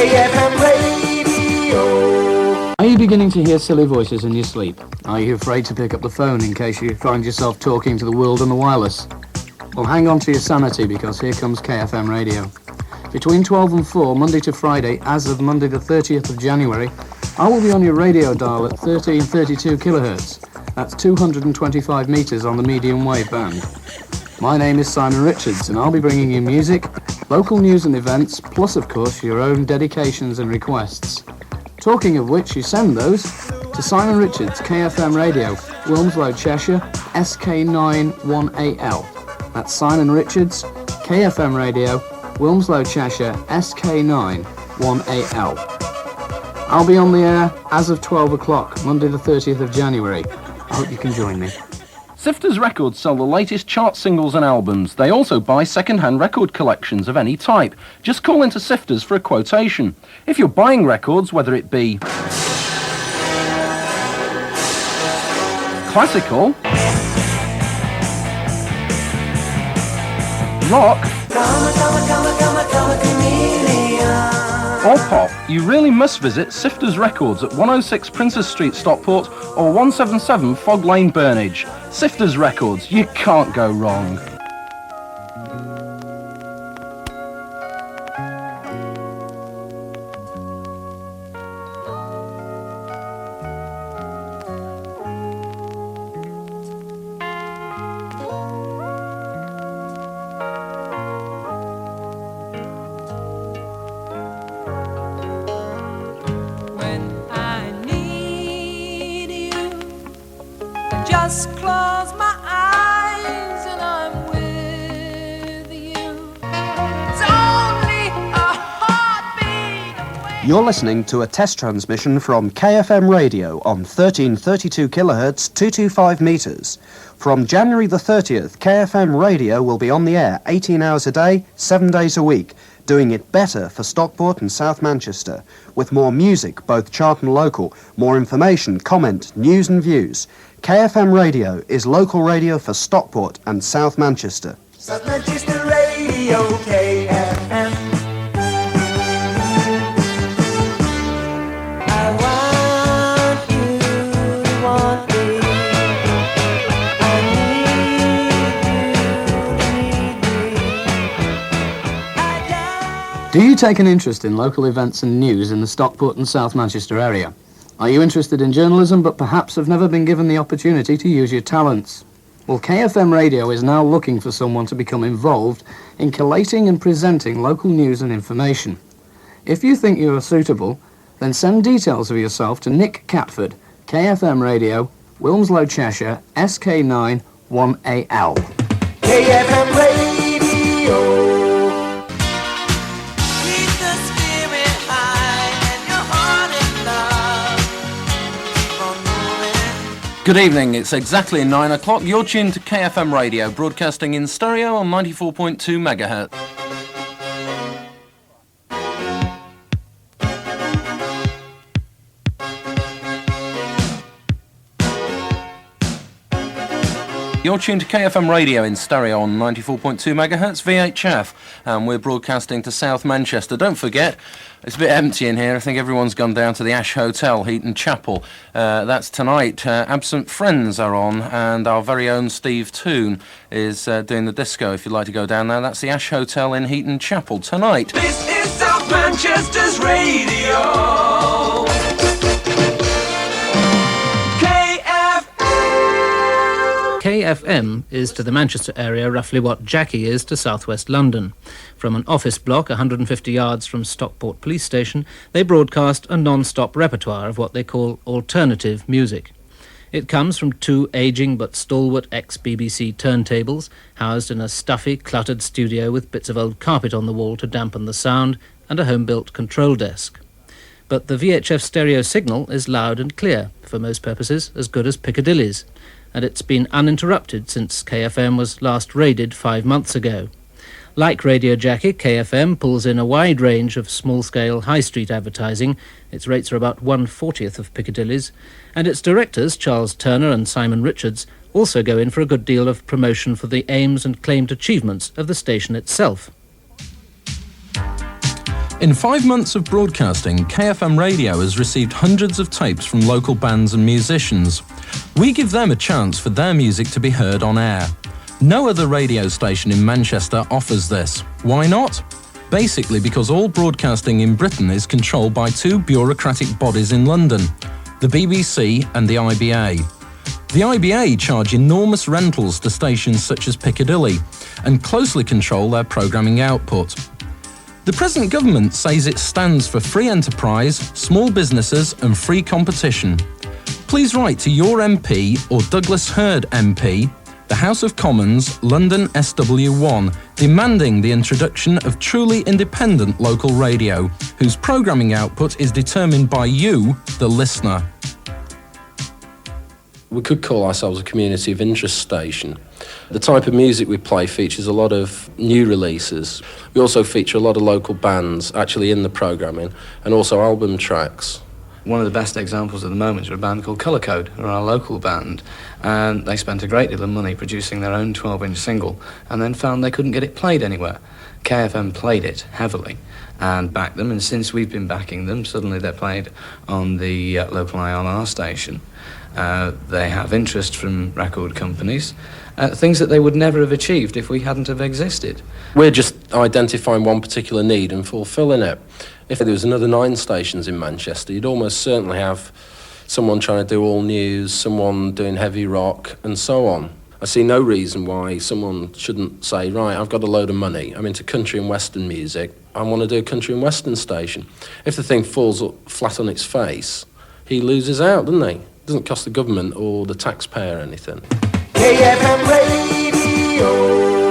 KFM Radio. Are you beginning to hear silly voices in your sleep? Are you afraid to pick up the phone in case you find yourself talking to the world on the wireless? Well, hang on to your sanity, because here comes KFM Radio. Between 12 and 4, Monday to Friday, as of Monday the 30th of January, I will be on your radio dial at 1332 kilohertz. That's 225 metres on the medium wave band. My name is Simon Richards, and I'll be bringing you music, local news and events, plus of course your own dedications and requests. Talking of which, you send those to Simon Richards, KFM Radio, Wilmslow, Cheshire, SK91AL. That's Simon Richards, KFM Radio, Wilmslow, Cheshire, SK91AL. I'll be on the air as of 12 o'clock, Monday the 30th of January. I hope you can join me. Sifters Records sell the latest chart singles and albums. They also buy second-hand record collections of any type. Just call into Sifters for a quotation. If you're buying records, whether it be classical, rock, or pop, you really must visit Sifters Records at 106 Princess Street, Stockport, or 177 Fog Lane, Burnage. Sifters Records, you can't go wrong. Just close my eyes and I'm with you. It's only a heartbeat away. You're listening to a test transmission from KFM Radio on 1332 kilohertz, 225 metres. From January the 30th, KFM Radio will be on the air 18 hours a day, 7 days a week, doing it better for Stockport and South Manchester, with more music, both chart and local, more information, comment, news and views. KFM Radio is local radio for Stockport and South Manchester. South Manchester Radio, KFM. I want you to want me. I need you to need me. Do you take an interest in local events and news in the Stockport and South Manchester area? Are you interested in journalism but perhaps have never been given the opportunity to use your talents? Well, KFM Radio is now looking for someone to become involved in collating and presenting local news and information. If you think you are suitable, then send details of yourself to Nick Catford, KFM Radio, Wilmslow, Cheshire, SK9 1AL. KFM Radio. Good evening, it's exactly 9 o'clock. You're tuned to KFM Radio, broadcasting in stereo on 94.2 megahertz. You're tuned to KFM Radio in stereo on 94.2 megahertz VHF, and we're broadcasting to South Manchester. Don't forget, it's a bit empty in here. I think everyone's gone down to the Ash Hotel, Heaton Chapel. That's tonight. Absent Friends are on, and our very own Steve Toon is doing the disco. If you'd like to go down there, that's the Ash Hotel in Heaton Chapel tonight. This is South Manchester's radio. KFM is to the Manchester area roughly what Jackie is to southwest London. From an office block 150 yards from Stockport Police Station, they broadcast a non-stop repertoire of what they call alternative music. It comes from two ageing but stalwart ex-BBC turntables, housed in a stuffy, cluttered studio with bits of old carpet on the wall to dampen the sound, and a home-built control desk. But the VHF stereo signal is loud and clear, for most purposes as good as Piccadilly's, and it's been uninterrupted since KFM was last raided 5 months ago. Like Radio Jackie, KFM pulls in a wide range of small-scale high street advertising. Its rates are about 1/40th of Piccadilly's, and its directors, Charles Turner and Simon Richards, also go in for a good deal of promotion for the aims and claimed achievements of the station itself. In 5 months of broadcasting, KFM Radio has received hundreds of tapes from local bands and musicians. We give them a chance for their music to be heard on air. No other radio station in Manchester offers this. Why not? Basically because all broadcasting in Britain is controlled by two bureaucratic bodies in London, the BBC and the IBA. The IBA charge enormous rentals to stations such as Piccadilly and closely control their programming output. The present government says it stands for free enterprise, small businesses and free competition. Please write to your MP or Douglas Hurd MP, the House of Commons, London SW1, demanding the introduction of truly independent local radio, whose programming output is determined by you, the listener. We could call ourselves a community of interest station. The type of music we play features a lot of new releases. We also feature a lot of local bands actually in the programming, and also album tracks. One of the best examples at the moment is a band called Colour Code, who are our local band, and they spent a great deal of money producing their own 12-inch single and then found they couldn't get it played anywhere. KFM played it heavily and backed them, and since we've been backing them, suddenly they're played on the local ILR station. They have interest from record companies, things that they would never have achieved if we hadn't have existed. We're just identifying one particular need and fulfilling it. If there was another 9 stations in Manchester, you'd almost certainly have someone trying to do all news, someone doing heavy rock, and so on. I see no reason why someone shouldn't say, right, I've got a load of money, I'm into country and western music, I want to do a country and western station. If the thing falls flat on its face, he loses out, doesn't he? It doesn't cost the government or the taxpayer anything. KFM Radio.